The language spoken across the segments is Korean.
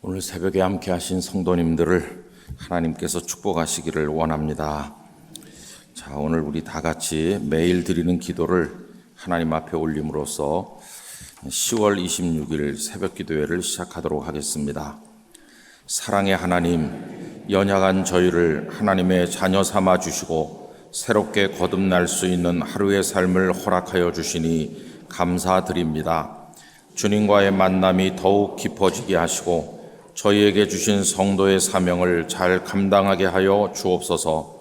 오늘 새벽에 함께 하신 성도님들을 하나님께서 축복하시기를 원합니다. 자, 오늘 우리 다 같이 매일 드리는 기도를 하나님 앞에 올림으로써 10월 26일 새벽 기도회를 시작하도록 하겠습니다. 사랑의 하나님, 연약한 저희를 하나님의 자녀 삼아 주시고 새롭게 거듭날 수 있는 하루의 삶을 허락하여 주시니 감사드립니다. 주님과의 만남이 더욱 깊어지게 하시고 저희에게 주신 성도의 사명을 잘 감당하게 하여 주옵소서.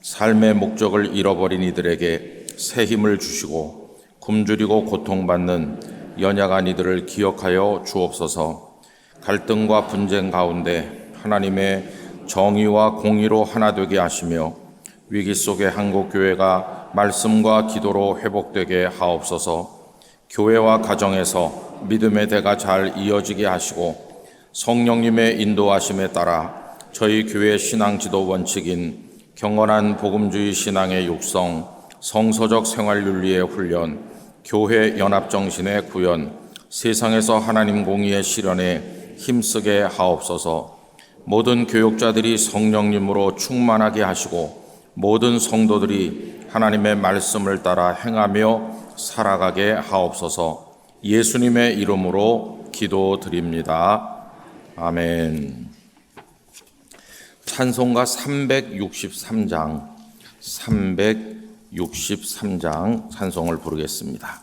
삶의 목적을 잃어버린 이들에게 새 힘을 주시고 굶주리고 고통받는 연약한 이들을 기억하여 주옵소서. 갈등과 분쟁 가운데 하나님의 정의와 공의로 하나 되게 하시며 위기 속의 한국교회가 말씀과 기도로 회복되게 하옵소서. 교회와 가정에서 믿음의 대가 잘 이어지게 하시고 성령님의 인도하심에 따라 저희 교회 신앙 지도 원칙인 경건한 복음주의 신앙의 육성, 성서적 생활윤리의 훈련, 교회 연합정신의 구현, 세상에서 하나님 공의의 실현에 힘쓰게 하옵소서. 모든 교육자들이 성령님으로 충만하게 하시고 모든 성도들이 하나님의 말씀을 따라 행하며 살아가게 하옵소서. 예수님의 이름으로 기도드립니다. 아멘. 찬송가 363장 찬송을 부르겠습니다.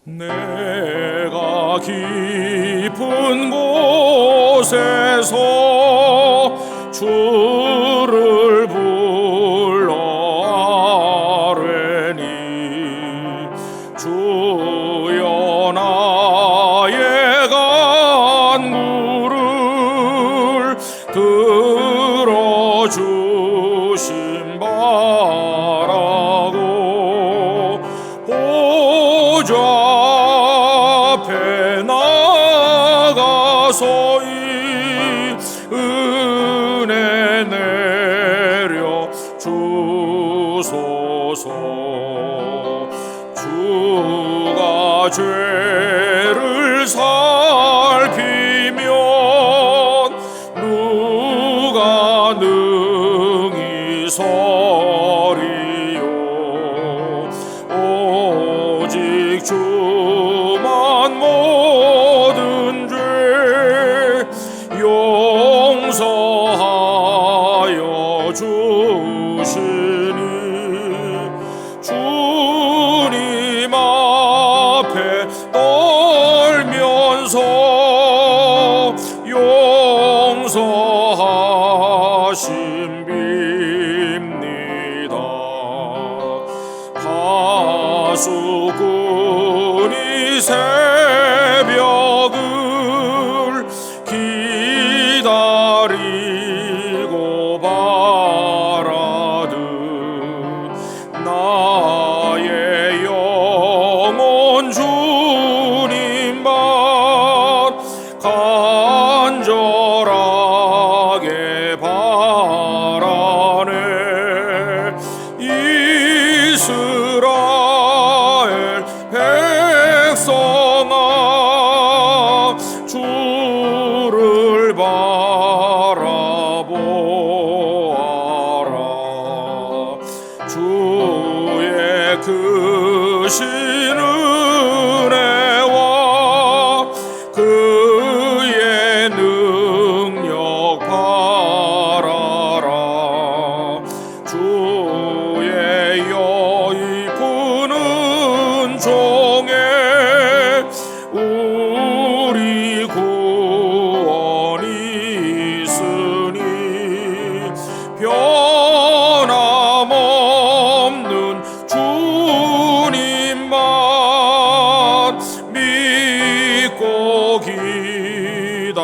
내가 깊은 곳에서 주를 불러 아뢰니 주여 나의 간구를 들어주심 바라고 보좌 앞에 나가서이 은혜 내려 주소서. 주가 죄를 살피면 누가 능히 서리요. 오직 주만 모든 죄 용서하여 주시니 주님 앞에 떨면서 용서하심 빕니다. 파수꾼이 새벽을 기다리고 바라듯 나의 영혼 주님만 간절하게 바라네. 이스라엘 백성아 주를 바라보아라. 주의 크신 은혜와 그의 능력 바라라. 주의 여의 푸는 종에 우리 구원이 있으니 변함없는 주님만 믿고 기다릴지라.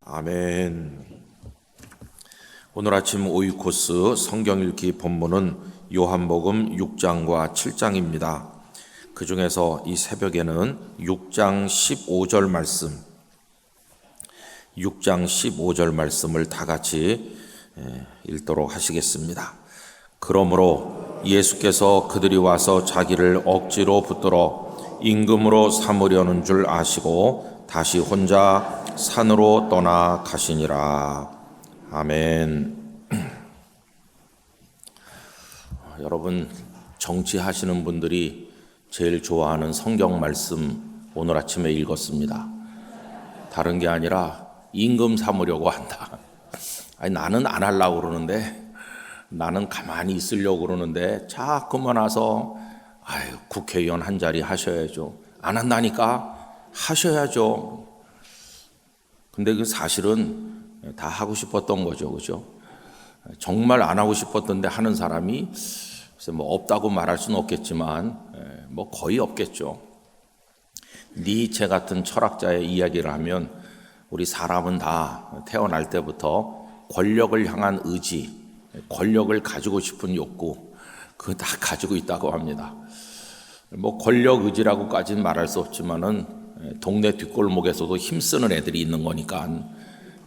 아멘. 오늘 아침 오이코스 성경 읽기 본문은 요한복음 6장과 7장입니다. 그 중에서 이 새벽에는 6장 15절 말씀을 다 같이 읽도록 하시겠습니다. 그러므로 예수께서 그들이 와서 자기를 억지로 붙들어 임금으로 삼으려는 줄 아시고 다시 혼자 산으로 떠나 가시니라. 아멘. 여러분, 정치하시는 분들이 제일 좋아하는 성경 말씀 오늘 아침에 읽었습니다. 다른 게 아니라 임금 삼으려고 한다. 아니, 나는 안 하려고 그러는데, 나는 가만히 있으려고 그러는데 자꾸만 와서 국회의원 한 자리 하셔야죠. 안 한다니까 하셔야죠. 근데 그 사실은 다 하고 싶었던 거죠, 그죠? 정말 안 하고 싶었던데 하는 사람이 뭐 없다고 말할 수는 없겠지만 뭐 거의 없겠죠. 니체 같은 철학자의 이야기를 하면 우리 사람은 다 태어날 때부터 권력을 향한 의지, 권력을 가지고 싶은 욕구, 그거 다 가지고 있다고 합니다. 뭐 권력 의지라고까지는 말할 수 없지만은 동네 뒷골목에서도 힘쓰는 애들이 있는 거니까,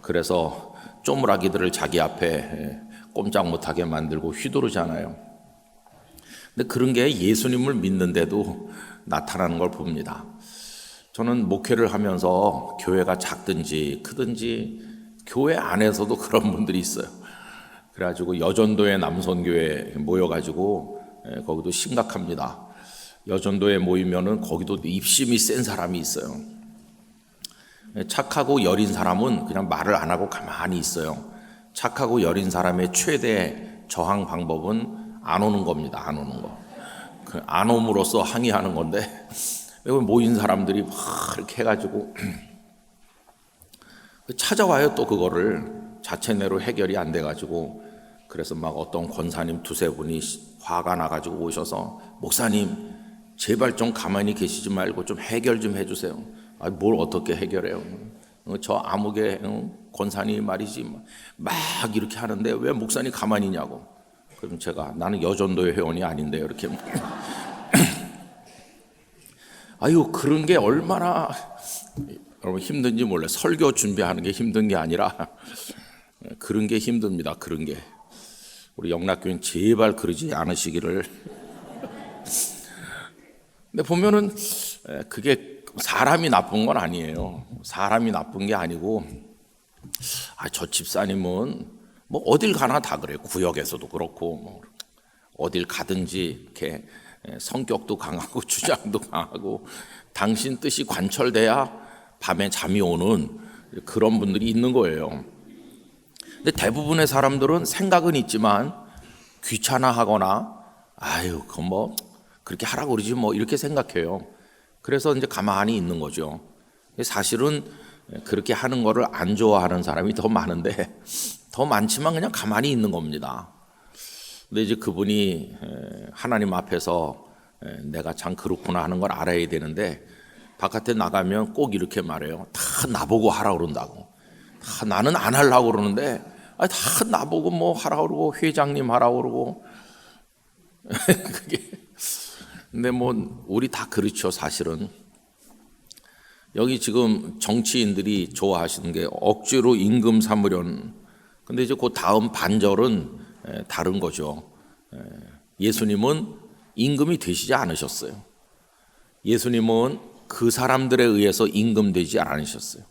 그래서 쪼무라기들을 자기 앞에 꼼짝 못하게 만들고 휘두르잖아요. 근데 그런 게 예수님을 믿는데도 나타나는 걸 봅니다. 저는 목회를 하면서 교회가 작든지 크든지 교회 안에서도 그런 분들이 있어요. 그래가지고 여전도의 남선교회 모여가지고 거기도 심각합니다. 여전도에 모이면은 거기도 입심이 센 사람이 있어요. 착하고 여린 사람은 그냥 말을 안 하고 가만히 있어요. 착하고 여린 사람의 최대 저항 방법은 안 오는 겁니다. 안 오는 거. 그 안 옴으로써 항의하는 건데, 모인 사람들이 막 이렇게 해가지고 찾아와요. 또 그거를 자체내로 해결이 안 돼가지고, 그래서 막 어떤 권사님 두세 분이 화가 나가지고 오셔서, 목사님 제발 좀 가만히 계시지 말고 좀 해결 좀 해주세요. 뭘 어떻게 해결해요? 저 암흑의 권사님 말이지 막 이렇게 하는데 왜 목사님 가만히 있냐고. 그럼 제가, 나는 여전도의 회원이 아닌데요, 이렇게. 아유, 그런 게 얼마나 여러분 힘든지 몰라요. 설교 준비하는 게 힘든 게 아니라 그런 게 힘듭니다. 그런 게. 우리 영락교인 제발 그러지 않으시기를. 근데 보면은 그게 사람이 나쁜 건 아니에요. 사람이 나쁜 게 아니고, 저 집사님은 뭐 어딜 가나 다 그래요. 구역에서도 그렇고, 뭐 어딜 가든지 이렇게 성격도 강하고 주장도 강하고, 당신 뜻이 관철돼야 밤에 잠이 오는 그런 분들이 있는 거예요. 근데 대부분의 사람들은 생각은 있지만 귀찮아하거나, 그건 뭐 그렇게 하라고 그러지 뭐, 이렇게 생각해요. 그래서 이제 가만히 있는 거죠. 사실은 그렇게 하는 거를 안 좋아하는 사람이 더 많은데, 더 많지만 그냥 가만히 있는 겁니다. 근데 이제 그분이 하나님 앞에서 내가 참 그렇구나 하는 걸 알아야 되는데, 바깥에 나가면 꼭 이렇게 말해요. 다 나보고 하라고 그런다고. 다 나는 안 하려고 그러는데, 다 나보고 뭐 하라고 그러고, 회장님 하라고 그러고. 그게. 근데 뭐 우리 다 그렇죠, 사실은. 여기 지금 정치인들이 좋아하시는 게 억지로 임금 삼으려는. 근데 이제 그 다음 반절은 다른 거죠. 예수님은 임금이 되시지 않으셨어요. 예수님은 그 사람들에 의해서 임금 되지 않으셨어요.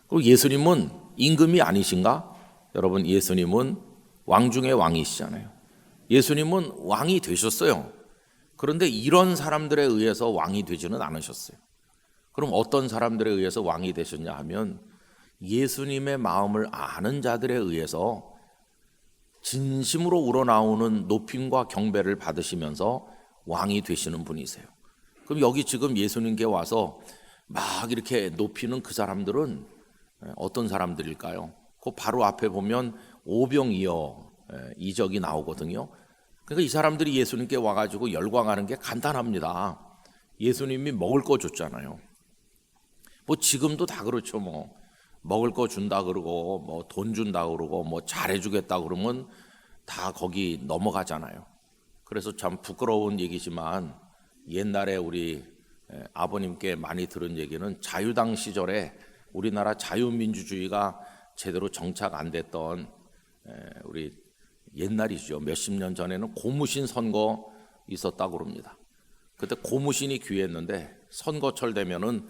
그리고 예수님은 임금이 아니신가? 여러분, 예수님은 왕 중의 왕이시잖아요. 예수님은 왕이 되셨어요. 그런데 이런 사람들에 의해서 왕이 되지는 않으셨어요. 그럼 어떤 사람들에 의해서 왕이 되셨냐 하면, 예수님의 마음을 아는 자들에 의해서 진심으로 우러나오는 높임과 경배를 받으시면서 왕이 되시는 분이세요. 그럼 여기 지금 예수님께 와서 막 이렇게 높이는 그 사람들은 어떤 사람들일까요? 그 바로 앞에 보면 오병이어 이적이 나오거든요. 그러니까 이 사람들이 예수님께 와가지고 열광하는 게 간단합니다. 예수님이 먹을 거 줬잖아요. 뭐 지금도 다 그렇죠. 뭐 먹을 거 준다 그러고, 뭐 돈 준다 그러고, 뭐 잘해주겠다 그러면 다 거기 넘어가잖아요. 그래서 참 부끄러운 얘기지만, 옛날에 우리 아버님께 많이 들은 얘기는 자유당 시절에 우리나라 자유민주주의가 제대로 정착 안 됐던 우리 옛날이죠. 몇십 년 전에는 고무신 선거 있었다고 그럽니다. 그때 고무신이 귀했는데 선거철 되면은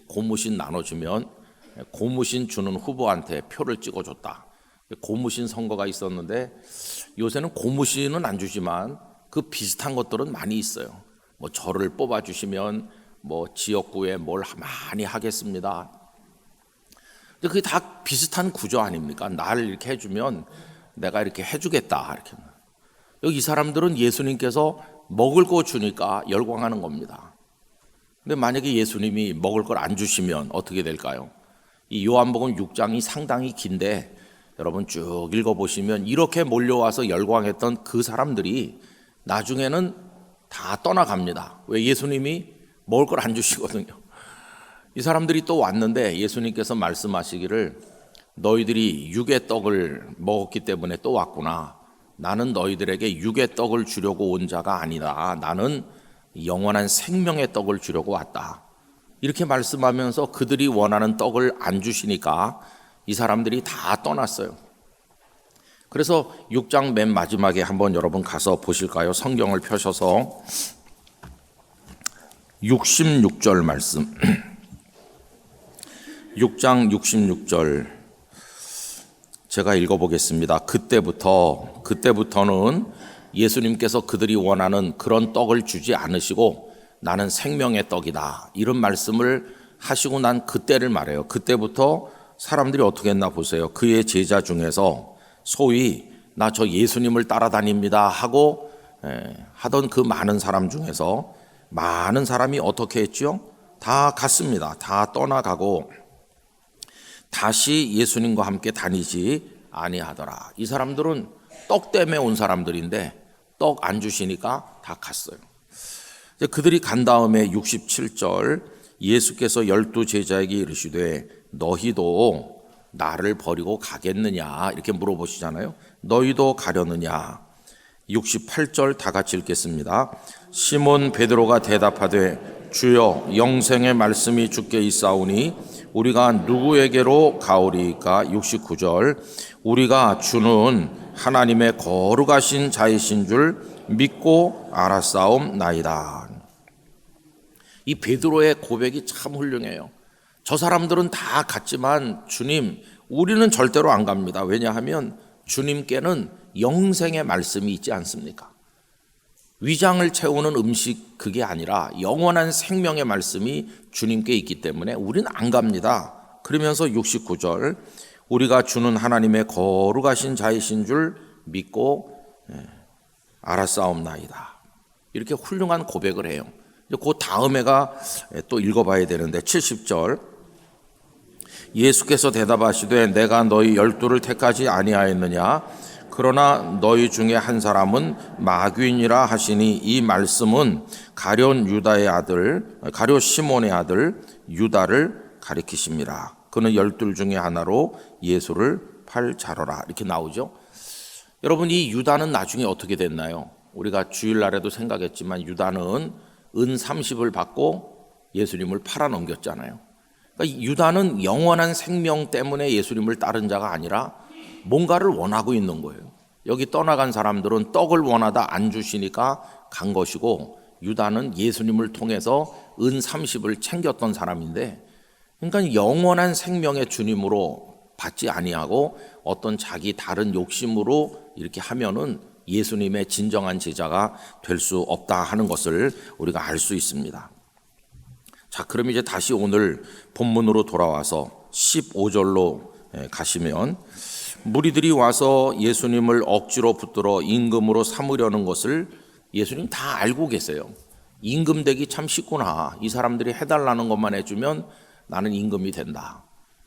고무신 나눠주면 고무신 주는 후보한테 표를 찍어줬다. 고무신 선거가 있었는데 요새는 고무신은 안 주지만 그 비슷한 것들은 많이 있어요. 뭐 저를 뽑아주시면 뭐 지역구에 뭘 많이 하겠습니다. 근데 그게 다 비슷한 구조 아닙니까? 나를 이렇게 해주면 내가 이렇게 해주겠다. 이렇게. 여기 이 사람들은 예수님께서 먹을 거 주니까 열광하는 겁니다. 근데 만약에 예수님이 먹을 걸 안 주시면 어떻게 될까요? 이 요한복음 6장이 상당히 긴데 여러분 쭉 읽어보시면 이렇게 몰려와서 열광했던 그 사람들이 나중에는 다 떠나갑니다. 왜? 예수님이 먹을 걸 안 주시거든요. 이 사람들이 또 왔는데 예수님께서 말씀하시기를 너희들이 육의 떡을 먹었기 때문에 또 왔구나. 나는 너희들에게 육의 떡을 주려고 온 자가 아니다. 나는 영원한 생명의 떡을 주려고 왔다. 이렇게 말씀하면서 그들이 원하는 떡을 안 주시니까 이 사람들이 다 떠났어요. 그래서 6장 맨 마지막에 한번 여러분 가서 보실까요? 성경을 펴셔서 66절 말씀 6장 66절 제가 읽어보겠습니다. 그때부터는 예수님께서 그들이 원하는 그런 떡을 주지 않으시고 나는 생명의 떡이다 이런 말씀을 하시고 난 그때를 말해요. 그때부터 사람들이 어떻게 했나 보세요. 그의 제자 중에서 소위 나 저 예수님을 따라다닙니다 하고 하던 그 많은 사람 중에서 많은 사람이 어떻게 했죠? 다 갔습니다. 다 떠나가고 다시 예수님과 함께 다니지 아니하더라. 이 사람들은 떡 때문에 온 사람들인데 떡 안 주시니까 다 갔어요. 이제 그들이 간 다음에 67절 예수께서 12 제자에게 이르시되 너희도 나를 버리고 가겠느냐 이렇게 물어보시잖아요. 너희도 가려느냐. 68절 다 같이 읽겠습니다. 시몬 베드로가 대답하되 주여 영생의 말씀이 주께 있사오니 우리가 누구에게로 가오리까. 69절 우리가 주는 하나님의 거룩하신 자이신 줄 믿고 알았사옵나이다. 이 베드로의 고백이 참 훌륭해요. 저 사람들은 다 갔지만 주님 우리는 절대로 안 갑니다. 왜냐하면 주님께는 영생의 말씀이 있지 않습니까? 위장을 채우는 음식 그게 아니라 영원한 생명의 말씀이 주님께 있기 때문에 우리는 안 갑니다. 그러면서 69절 우리가 주는 하나님의 거룩하신 자이신 줄 믿고 알았사옵나이다. 이렇게 훌륭한 고백을 해요. 그 다음에가 또 읽어봐야 되는데 70절 예수께서 대답하시되 내가 너희 12를 택하지 아니하였느냐. 그러나 너희 중에 한 사람은 마귀니라 하시니 이 말씀은 가룟 시몬의 아들 유다를 가리키십니다. 그는 12 중에 하나로 예수를 팔자러라 이렇게 나오죠. 여러분 이 유다는 나중에 어떻게 됐나요? 우리가 주일날에도 생각했지만 유다는 은 30을 받고 예수님을 팔아넘겼잖아요. 그러니까 유다는 영원한 생명 때문에 예수님을 따른 자가 아니라 뭔가를 원하고 있는 거예요. 여기 떠나간 사람들은 떡을 원하다 안 주시니까 간 것이고 유다는 예수님을 통해서 은 30을 챙겼던 사람인데 그러니까 영원한 생명의 주님으로 받지 아니하고 어떤 자기 다른 욕심으로 이렇게 하면은 예수님의 진정한 제자가 될 수 없다 하는 것을 우리가 알 수 있습니다. 자, 그럼 이제 다시 오늘 본문으로 돌아와서 15절로 가시면 무리들이 와서 예수님을 억지로 붙들어 임금으로 삼으려는 것을 예수님 다 알고 계세요. 임금 되기 참 쉽구나. 이 사람들이 해달라는 것만 해주면 나는 임금이 된다.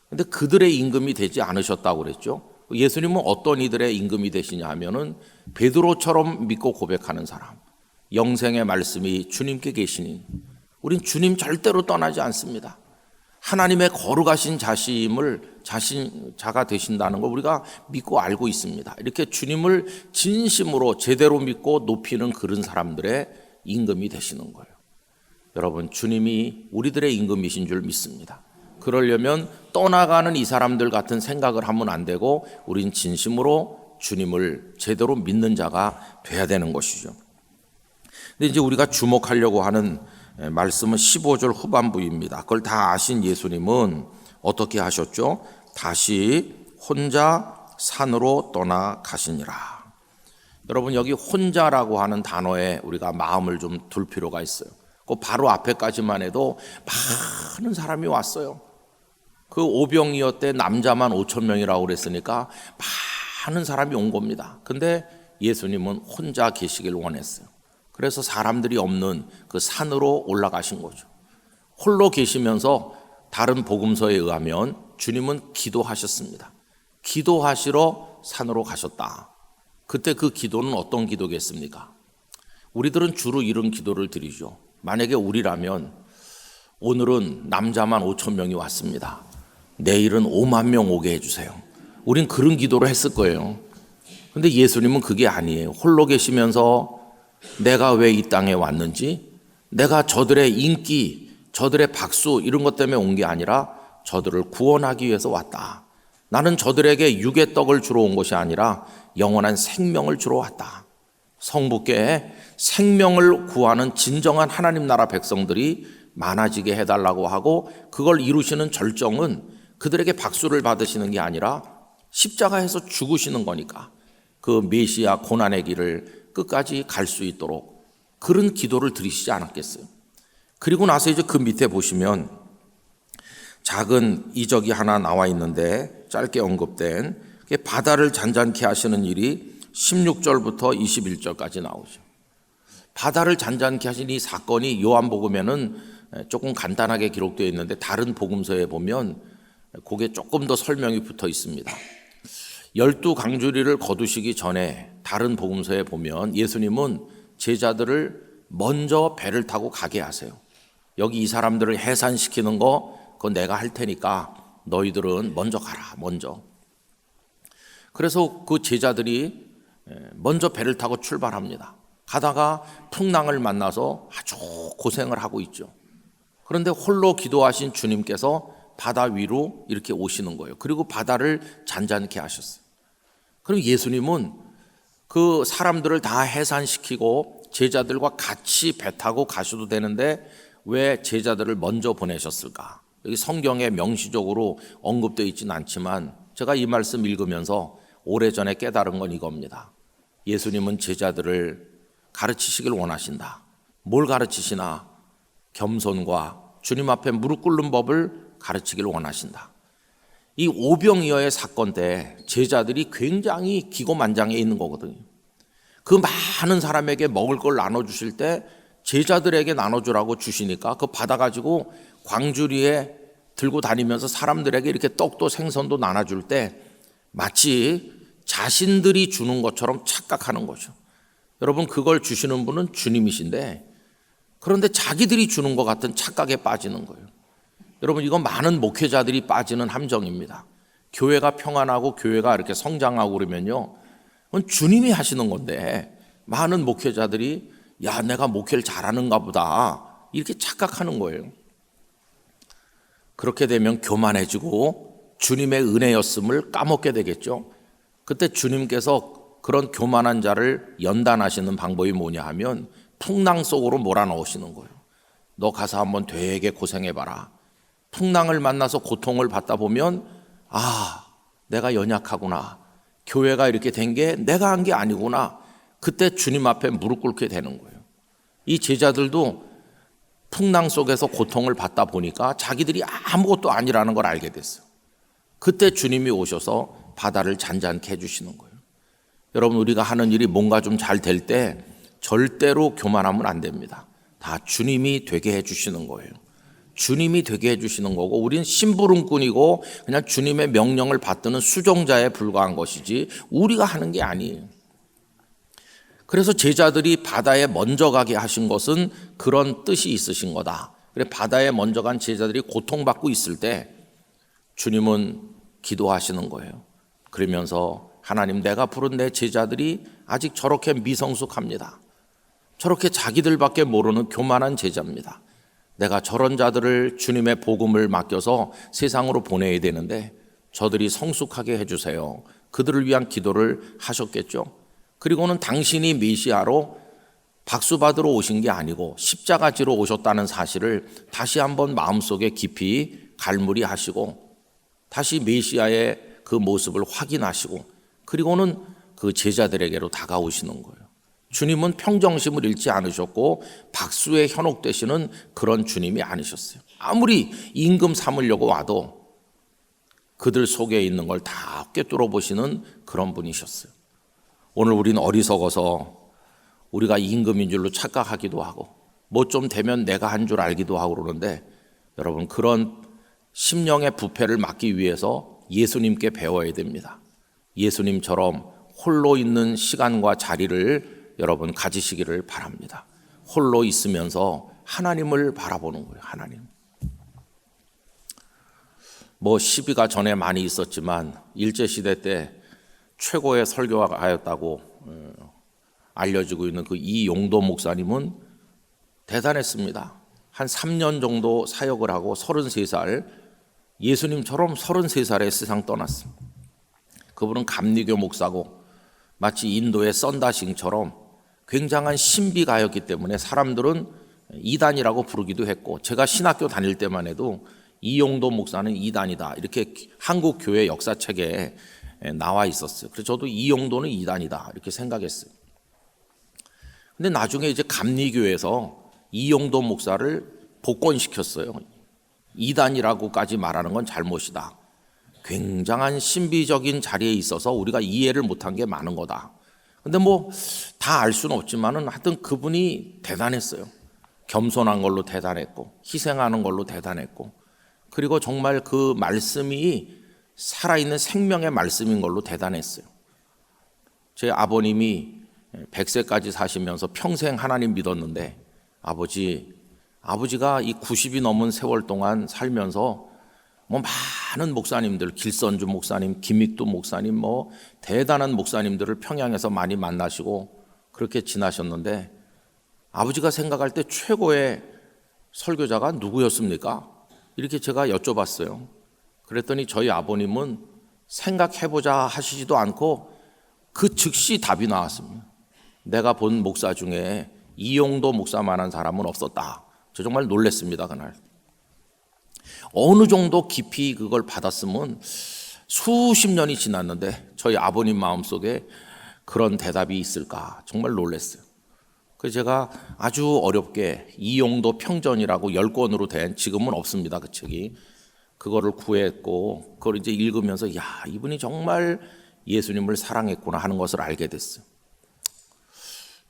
근데 그들의 임금이 되지 않으셨다고 그랬죠. 예수님은 어떤 이들의 임금이 되시냐 하면은 베드로처럼 믿고 고백하는 사람, 영생의 말씀이 주님께 계시니 우린 주님 절대로 떠나지 않습니다. 하나님의 거룩하신 자가 되신다는 걸 우리가 믿고 알고 있습니다. 이렇게 주님을 진심으로 제대로 믿고 높이는 그런 사람들의 임금이 되시는 거예요. 여러분, 주님이 우리들의 임금이신 줄 믿습니다. 그러려면 떠나가는 이 사람들 같은 생각을 하면 안 되고 우린 진심으로 주님을 제대로 믿는 자가 돼야 되는 것이죠. 근데 이제 우리가 주목하려고 하는 말씀은 15절 후반부입니다. 그걸 다 아신 예수님은 어떻게 하셨죠? 다시 혼자 산으로 떠나가시니라. 여러분, 여기 혼자라고 하는 단어에 우리가 마음을 좀 둘 필요가 있어요. 그 바로 앞에까지만 해도 많은 사람이 왔어요. 그 오병이어 때 남자만 5천 명이라고 그랬으니까 많은 사람이 온 겁니다. 근데 예수님은 혼자 계시길 원했어요. 그래서 사람들이 없는 그 산으로 올라가신 거죠. 홀로 계시면서 다른 복음서에 의하면 주님은 기도하셨습니다. 기도하시러 산으로 가셨다. 그때 그 기도는 어떤 기도겠습니까? 우리들은 주로 이런 기도를 드리죠. 만약에 우리라면 오늘은 남자만 5천 명이 왔습니다. 내일은 5만 명 오게 해주세요. 우린 그런 기도를 했을 거예요. 근데 예수님은 그게 아니에요. 홀로 계시면서 내가 왜 이 땅에 왔는지, 내가 저들의 인기, 저들의 박수 이런 것 때문에 온 게 아니라 저들을 구원하기 위해서 왔다. 나는 저들에게 육의 떡을 주러 온 것이 아니라 영원한 생명을 주러 왔다. 성부께 생명을 구하는 진정한 하나님 나라 백성들이 많아지게 해달라고 하고, 그걸 이루시는 절정은 그들에게 박수를 받으시는 게 아니라 십자가에서 죽으시는 거니까 그 메시아 고난의 길을 끝까지 갈 수 있도록 그런 기도를 드리시지 않았겠어요? 그리고 나서 이제 그 밑에 보시면 작은 이적이 하나 나와 있는데, 짧게 언급된 바다를 잔잔케 하시는 일이 16절부터 21절까지 나오죠. 바다를 잔잔케 하신 이 사건이 요한복음에는 조금 간단하게 기록되어 있는데 다른 복음서에 보면 그게 조금 더 설명이 붙어 있습니다. 12강주리를 거두시기 전에 다른 복음서에 보면 예수님은 제자들을 먼저 배를 타고 가게 하세요. 여기 이 사람들을 해산시키는 거 그건 내가 할 테니까 너희들은 먼저 가라, 먼저. 그래서 그 제자들이 먼저 배를 타고 출발합니다. 가다가 풍랑을 만나서 아주 고생을 하고 있죠. 그런데 홀로 기도하신 주님께서 바다 위로 이렇게 오시는 거예요. 그리고 바다를 잔잔케 하셨어요. 그럼 예수님은 그 사람들을 다 해산시키고 제자들과 같이 배 타고 가셔도 되는데 왜 제자들을 먼저 보내셨을까? 여기 성경에 명시적으로 언급되어 있지는 않지만 제가 이 말씀 읽으면서 오래전에 깨달은 건 이겁니다. 예수님은 제자들을 가르치시길 원하신다. 뭘 가르치시나? 겸손과 주님 앞에 무릎 꿇는 법을 가르치길 원하신다. 이 오병이어의 사건 때 제자들이 굉장히 기고만장해 있는 거거든요. 그 많은 사람에게 먹을 걸 나눠주실 때 제자들에게 나눠주라고 주시니까 그 받아가지고 광주리에 들고 다니면서 사람들에게 이렇게 떡도 생선도 나눠줄 때 마치 자신들이 주는 것처럼 착각하는 거죠. 여러분, 그걸 주시는 분은 주님이신데 그런데 자기들이 주는 것 같은 착각에 빠지는 거예요. 여러분, 이건 많은 목회자들이 빠지는 함정입니다. 교회가 평안하고 교회가 이렇게 성장하고 그러면요, 그건 주님이 하시는 건데 많은 목회자들이 야, 내가 목회를 잘하는가 보다 이렇게 착각하는 거예요. 그렇게 되면 교만해지고 주님의 은혜였음을 까먹게 되겠죠. 그때 주님께서 그런 교만한 자를 연단하시는 방법이 뭐냐 하면 풍랑 속으로 몰아넣으시는 거예요. 너 가서 한번 되게 고생해봐라. 풍랑을 만나서 고통을 받다 보면 아, 내가 연약하구나. 교회가 이렇게 된 게 내가 한 게 아니구나. 그때 주님 앞에 무릎 꿇게 되는 거예요. 이 제자들도 풍랑 속에서 고통을 받다 보니까 자기들이 아무것도 아니라는 걸 알게 됐어요. 그때 주님이 오셔서 바다를 잔잔케 해주시는 거예요. 여러분, 우리가 하는 일이 뭔가 좀 잘 될 때 절대로 교만하면 안 됩니다. 다 주님이 되게 해주시는 거예요. 주님이 되게 해주시는 거고 우리는 심부름꾼이고 그냥 주님의 명령을 받드는 수종자에 불과한 것이지 우리가 하는 게 아니에요. 그래서 제자들이 바다에 먼저 가게 하신 것은 그런 뜻이 있으신 거다. 그래, 바다에 먼저 간 제자들이 고통받고 있을 때 주님은 기도하시는 거예요. 그러면서 하나님, 내가 부른 내 제자들이 아직 저렇게 미성숙합니다. 저렇게 자기들밖에 모르는 교만한 제자입니다. 내가 저런 자들을 주님의 복음을 맡겨서 세상으로 보내야 되는데 저들이 성숙하게 해주세요. 그들을 위한 기도를 하셨겠죠. 그리고는 당신이 메시아로 박수 받으러 오신 게 아니고 십자가 지러 오셨다는 사실을 다시 한번 마음속에 깊이 갈무리하시고 다시 메시아의 그 모습을 확인하시고 그리고는 그 제자들에게로 다가오시는 거예요. 주님은 평정심을 잃지 않으셨고 박수에 현혹되시는 그런 주님이 아니셨어요. 아무리 임금 삼으려고 와도 그들 속에 있는 걸 다 꿰뚫어 보시는 그런 분이셨어요. 오늘 우리는 어리석어서 우리가 임금인 줄로 착각하기도 하고 뭐 좀 되면 내가 한 줄 알기도 하고 그러는데 여러분 그런 심령의 부패를 막기 위해서 예수님께 배워야 됩니다. 예수님처럼 홀로 있는 시간과 자리를 여러분 가지시기를 바랍니다. 홀로 있으면서 하나님을 바라보는 거예요. 하나님. 뭐 시비가 전에 많이 있었지만 일제시대 때 최고의 설교가였다고 알려지고 있는 그 이용도 목사님은 대단했습니다. 한 3년 정도 사역을 하고 33살, 예수님처럼 33살에 세상 떠났습니다. 그분은 감리교 목사고 마치 인도의 썬다싱처럼 굉장한 신비가였기 때문에 사람들은 이단이라고 부르기도 했고 제가 신학교 다닐 때만 해도 이용도 목사는 이단이다 이렇게 한국 교회 역사책에 나와 있었어요. 그래서 저도 이용도는 이단이다 이렇게 생각했어요. 근데 나중에 이제 감리교에서 이용도 목사를 복권시켰어요. 이단이라고까지 말하는 건 잘못이다. 굉장한 신비적인 자리에 있어서 우리가 이해를 못한 게 많은 거다. 근데 뭐 다 알 수는 없지만은 하여튼 그분이 대단했어요. 겸손한 걸로 대단했고 희생하는 걸로 대단했고 그리고 정말 그 말씀이 살아있는 생명의 말씀인 걸로 대단했어요. 제 아버님이 100세까지 사시면서 평생 하나님 믿었는데 아버지가 이 90이 넘은 세월 동안 살면서 뭐 많은 목사님들, 길선주 목사님, 김익두 목사님, 뭐 대단한 목사님들을 평양에서 많이 만나시고 그렇게 지나셨는데 아버지가 생각할 때 최고의 설교자가 누구였습니까? 이렇게 제가 여쭤봤어요. 그랬더니 저희 아버님은 생각해보자 하시지도 않고 그 즉시 답이 나왔습니다. 내가 본 목사 중에 이용도 목사만한 사람은 없었다. 저 정말 놀랐습니다, 그날. 어느 정도 깊이 그걸 받았으면 수십 년이 지났는데 저희 아버님 마음속에 그런 대답이 있을까 정말 놀랐어요. 그래서 제가 아주 어렵게 이용도 평전이라고 10권으로 된 지금은 없습니다, 그 책이. 그거를 구했고 그걸 이제 읽으면서 야, 이분이 정말 예수님을 사랑했구나 하는 것을 알게 됐어요.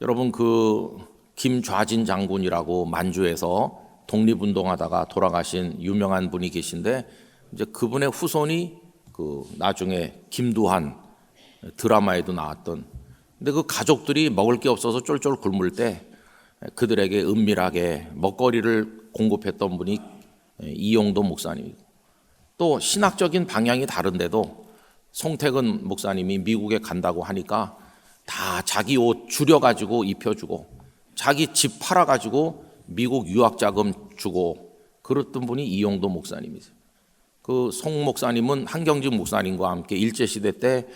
여러분 그 김좌진 장군이라고 만주에서 독립운동하다가 돌아가신 유명한 분이 계신데 이제 그분의 후손이 그 나중에 김두한 드라마에도 나왔던 근데 그 가족들이 먹을 게 없어서 쫄쫄 굶을 때 그들에게 은밀하게 먹거리를 공급했던 분이 이용도 목사님이고 또 신학적인 방향이 다른데도 송택은 목사님이 미국에 간다고 하니까 다 자기 옷 줄여가지고 입혀주고 자기 집 팔아가지고 미국 유학자금 주고 그랬던 분이 이용도 목사님이세요. 그 송 목사님은 한경직 목사님과 함께 일제시대 때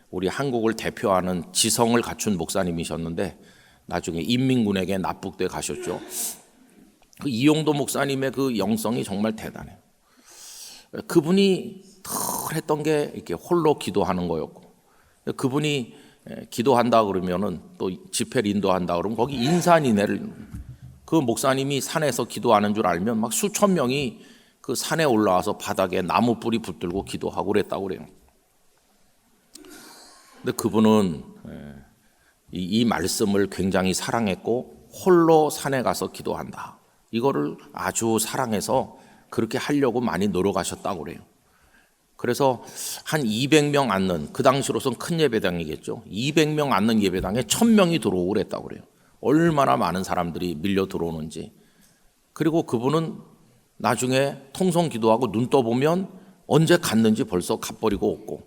우리 한국을 대표하는 지성을 갖춘 목사님이셨는데 나중에 인민군에게 납북돼 가셨죠. 그 이용도 목사님의 그 영성이 정말 대단해요. 그분이 늘 했던 게 이렇게 홀로 기도하는 거였고 그분이 기도한다 그러면은 또 집회를 인도한다 그러면 거기 인산인해를 그 목사님이 산에서 기도하는 줄 알면 막 수천 명이 그 산에 올라와서 바닥에 나무 뿌리 붙들고 기도하고 그랬다고 그래요. 근데 그분은 이 말씀을 굉장히 사랑했고 홀로 산에 가서 기도한다. 이거를 아주 사랑해서 그렇게 하려고 많이 노력하셨다고 그래요. 그래서 한 200명 앉는 그 당시로선 큰 예배당이겠죠. 200명 앉는 예배당에 1000명이 들어오고 그랬다고 그래요. 얼마나 많은 사람들이 밀려 들어오는지. 그리고 그분은 나중에 통성 기도하고 눈 떠보면 언제 갔는지 벌써 가버리고 없고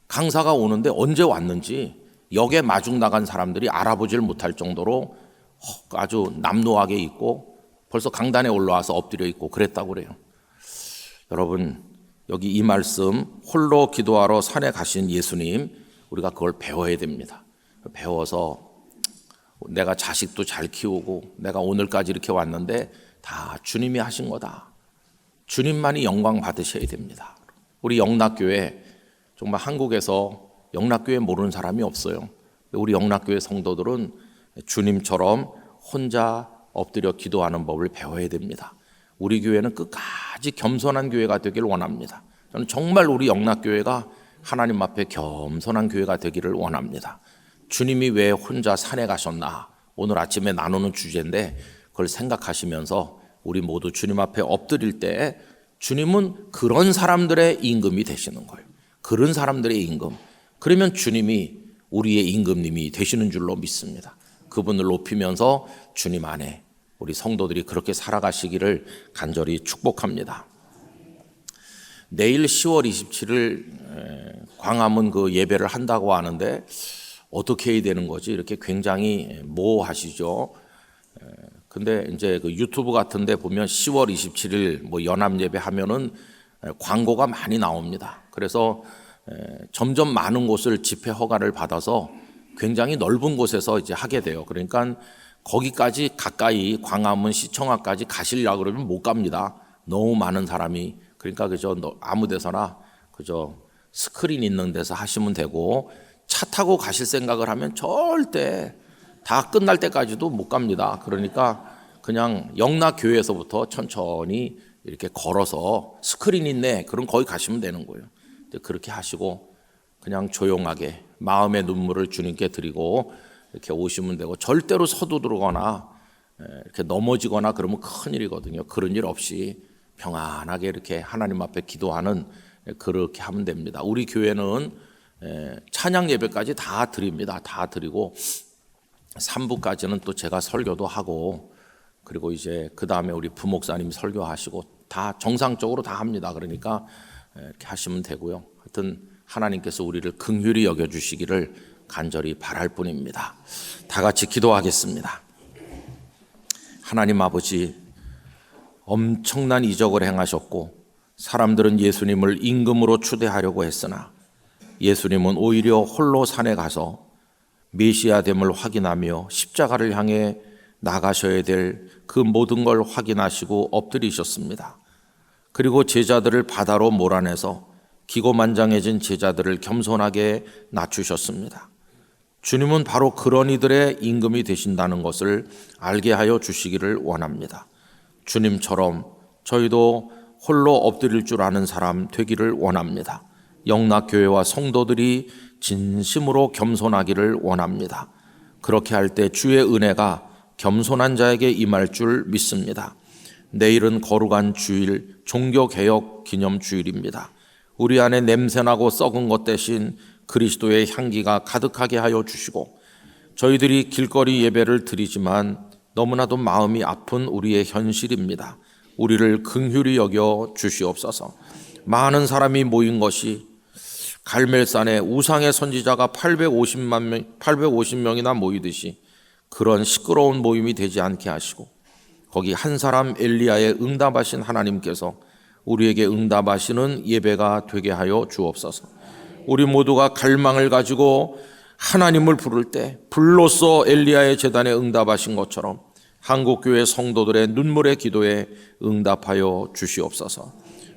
강사가 오는데 언제 왔는지 역에 마중 나간 사람들이 알아보질 못할 정도로 아주 남노하게 있고 벌써 강단에 올라와서 엎드려 있고 그랬다고 그래요. 여러분, 여기 이 말씀, 홀로 기도하러 산에 가신 예수님, 우리가 그걸 배워야 됩니다. 배워서 내가 자식도 잘 키우고 내가 오늘까지 이렇게 왔는데 다 주님이 하신 거다. 주님만이 영광 받으셔야 됩니다. 우리 영락교회, 정말 한국에서 영락교회 모르는 사람이 없어요. 우리 영락교회 성도들은 주님처럼 혼자 엎드려 기도하는 법을 배워야 됩니다. 우리 교회는 끝까지 겸손한 교회가 되기를 원합니다. 저는 정말 우리 영락교회가 하나님 앞에 겸손한 교회가 되기를 원합니다. 주님이 왜 혼자 산에 가셨나? 오늘 아침에 나누는 주제인데 그걸 생각하시면서 우리 모두 주님 앞에 엎드릴 때 주님은 그런 사람들의 임금이 되시는 거예요. 그런 사람들의 임금. 그러면 주님이 우리의 임금님이 되시는 줄로 믿습니다. 그분을 높이면서 주님 안에 우리 성도들이 그렇게 살아가시기를 간절히 축복합니다. 내일 10월 27일 광화문 그 예배를 한다고 하는데 어떻게 해야 되는 거지? 이렇게 굉장히 모호하시죠. 근데 이제 그 유튜브 같은 데 보면 10월 27일 뭐 연합 예배 하면은 광고가 많이 나옵니다. 그래서 점점 많은 곳을 집회 허가를 받아서 굉장히 넓은 곳에서 이제 하게 돼요. 그러니까 거기까지 가까이 광화문 시청학까지 가시려고 그러면 못 갑니다. 너무 많은 사람이. 그러니까 그저 아무 데서나 그저 스크린 있는 데서 하시면 되고, 차 타고 가실 생각을 하면 절대 다 끝날 때까지도 못 갑니다. 그러니까 그냥 영락교회에서부터 천천히 이렇게 걸어서 스크린 있네, 그럼 거기 가시면 되는 거예요. 그렇게 하시고 그냥 조용하게 마음의 눈물을 주님께 드리고 이렇게 오시면 되고, 절대로 서두르거나 이렇게 넘어지거나 그러면 큰일이거든요. 그런 일 없이 평안하게 이렇게 하나님 앞에 기도하는, 그렇게 하면 됩니다. 우리 교회는 찬양 예배까지 다 드립니다. 다 드리고 3부까지는 또 제가 설교도 하고, 그리고 이제 그 다음에 우리 부목사님이 설교하시고 다 정상적으로 다 합니다. 그러니까 이렇게 하시면 되고요. 하여튼 하나님께서 우리를 긍휼히 여겨주시기를 간절히 바랄 뿐입니다. 다 같이 기도하겠습니다. 하나님 아버지, 엄청난 이적을 행하셨고 사람들은 예수님을 임금으로 추대하려고 했으나 예수님은 오히려 홀로 산에 가서 메시아됨을 확인하며 십자가를 향해 나가셔야 될 그 모든 걸 확인하시고 엎드리셨습니다. 그리고 제자들을 바다로 몰아내서 기고만장해진 제자들을 겸손하게 낮추셨습니다. 주님은 바로 그런 이들의 임금이 되신다는 것을 알게 하여 주시기를 원합니다. 주님처럼 저희도 홀로 엎드릴 줄 아는 사람 되기를 원합니다. 영락교회와 성도들이 진심으로 겸손하기를 원합니다. 그렇게 할 때 주의 은혜가 겸손한 자에게 임할 줄 믿습니다. 내일은 거룩한 주일, 종교개혁 기념주일입니다. 우리 안에 냄새나고 썩은 것 대신 그리스도의 향기가 가득하게 하여 주시고, 저희들이 길거리 예배를 드리지만 너무나도 마음이 아픈 우리의 현실입니다. 우리를 긍휼히 여겨 주시옵소서. 많은 사람이 모인 것이 갈멜산에 우상의 선지자가 850명이나 모이듯이 그런 시끄러운 모임이 되지 않게 하시고, 거기 한 사람 엘리야에 응답하신 하나님께서 우리에게 응답하시는 예배가 되게 하여 주옵소서. 우리 모두가 갈망을 가지고 하나님을 부를 때 불로써 엘리야의 제단에 응답하신 것처럼 한국교회 성도들의 눈물의 기도에 응답하여 주시옵소서.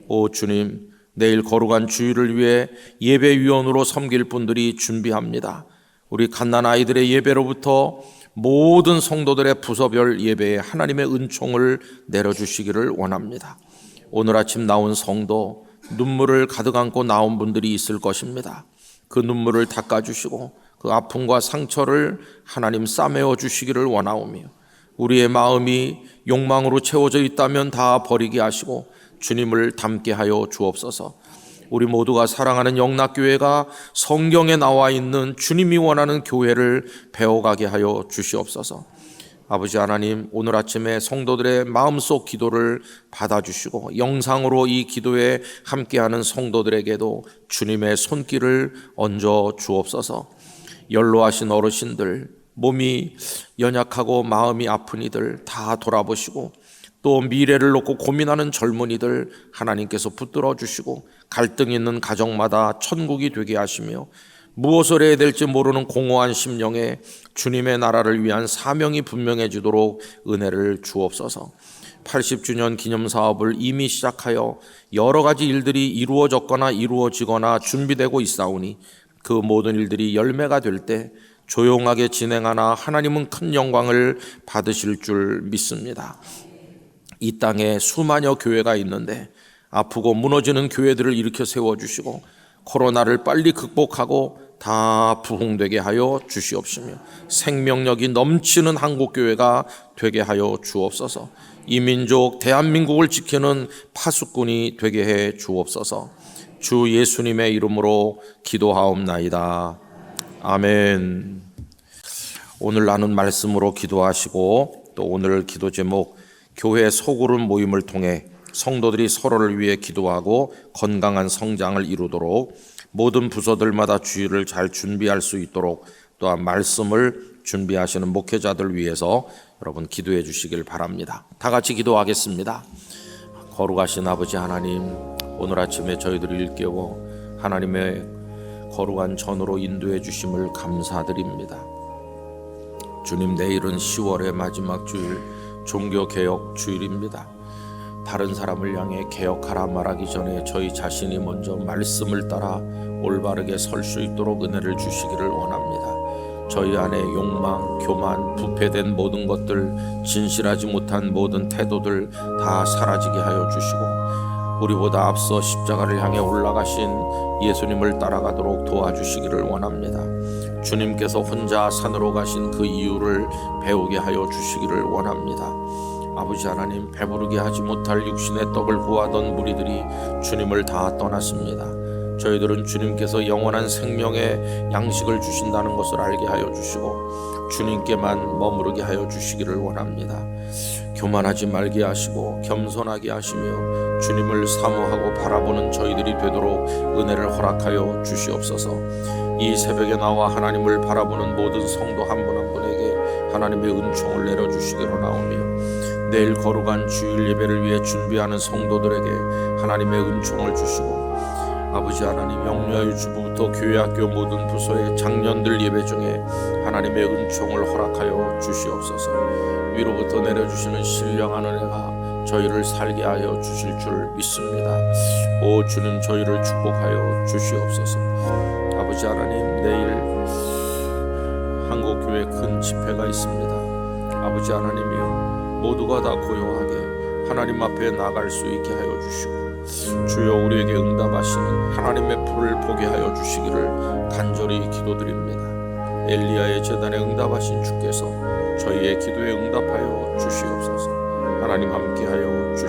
오 주님, 내일 거룩한 주일을 위해 예배위원으로 섬길 분들이 준비합니다. 우리 갓난아이들의 예배로부터 모든 성도들의 부서별 예배에 하나님의 은총을 내려주시기를 원합니다. 오늘 아침 나온 성도, 눈물을 가득 안고 나온 분들이 있을 것입니다. 그 눈물을 닦아주시고 그 아픔과 상처를 하나님 싸매어 주시기를 원하오며, 우리의 마음이 욕망으로 채워져 있다면 다 버리게 하시고 주님을 닮게 하여 주옵소서. 우리 모두가 사랑하는 영락교회가 성경에 나와 있는 주님이 원하는 교회를 배워가게 하여 주시옵소서. 아버지 하나님, 오늘 아침에 성도들의 마음속 기도를 받아주시고 영상으로 이 기도에 함께하는 성도들에게도 주님의 손길을 얹어 주옵소서. 연로하신 어르신들, 몸이 연약하고 마음이 아픈 이들 다 돌아보시고 또 미래를 놓고 고민하는 젊은이들 하나님께서 붙들어 주시고 갈등 있는 가정마다 천국이 되게 하시며 무엇을 해야 될지 모르는 공허한 심령에 주님의 나라를 위한 사명이 분명해지도록 은혜를 주옵소서. 80주년 기념 사업을 이미 시작하여 여러 가지 일들이 이루어졌거나 이루어지거나 준비되고 있사오니 그 모든 일들이 열매가 될 때 조용하게 진행하나 하나님은 큰 영광을 받으실 줄 믿습니다. 이 땅에 수만여 교회가 있는데 아프고 무너지는 교회들을 일으켜 세워주시고 코로나를 빨리 극복하고 다 부흥되게 하여 주시옵시며 생명력이 넘치는 한국교회가 되게 하여 주옵소서. 이 민족 대한민국을 지키는 파수꾼이 되게 해 주옵소서. 주 예수님의 이름으로 기도하옵나이다. 아멘. 오늘 나눈 말씀으로 기도하시고 또 오늘 기도 제목 교회 소그룹 모임을 통해 성도들이 서로를 위해 기도하고 건강한 성장을 이루도록 모든 부서들마다 주일을 잘 준비할 수 있도록 또한 말씀을 준비하시는 목회자들 위해서 여러분 기도해 주시길 바랍니다. 다 같이 기도하겠습니다. 거룩하신 아버지 하나님, 오늘 아침에 저희들을 일깨워 하나님의 거룩한 전으로 인도해 주심을 감사드립니다. 주님, 내일은 10월의 마지막 주일 종교개혁 주일입니다. 다른 사람을 향해 개혁하라 말하기 전에 저희 자신이 먼저 말씀을 따라 올바르게 설 수 있도록 은혜를 주시기를 원합니다. 저희 안에 욕망, 교만, 부패된 모든 것들, 진실하지 못한 모든 태도들 다 사라지게 하여 주시고 우리보다 앞서 십자가를 향해 올라가신 예수님을 따라가도록 도와주시기를 원합니다. 주님께서 혼자 산으로 가신 그 이유를 배우게 하여 주시기를 원합니다. 아버지 하나님, 배부르게 하지 못할 육신의 떡을 구하던 무리들이 주님을 다 떠났습니다. 저희들은 주님께서 영원한 생명의 양식을 주신다는 것을 알게 하여 주시고 주님께만 머무르게 하여 주시기를 원합니다. 교만하지 말게 하시고 겸손하게 하시며 주님을 사모하고 바라보는 저희들이 되도록 은혜를 허락하여 주시옵소서. 이 새벽에 나와 하나님을 바라보는 모든 성도 한 분 한 분에게 하나님의 은총을 내려주시기로 나오며 내일 거룩한 주일 예배를 위해 준비하는 성도들에게 하나님의 은총을 주시고 아버지 하나님, 영유아 주부부터 교회학교 모든 부서의 장년들 예배 중에 하나님의 은총을 허락하여 주시옵소서. 위로부터 내려주시는 신령한 은혜가 저희를 살게 하여 주실 줄 믿습니다. 오 주님, 저희를 축복하여 주시옵소서. 아버지 하나님, 내일 한국교회 큰 집회가 있습니다. 아버지 하나님이여, 모두가 다 고요하게 하나님 앞에 나갈 수 있게 하여 주시고 주여 우리에게 응답하시는 하나님의 불을 보게 하여 주시기를 간절히 기도드립니다. 엘리야의 제단에 응답하신 주께서 저희의 기도에 응답하여 주시옵소서. 하나님 함께하여 주시옵소서.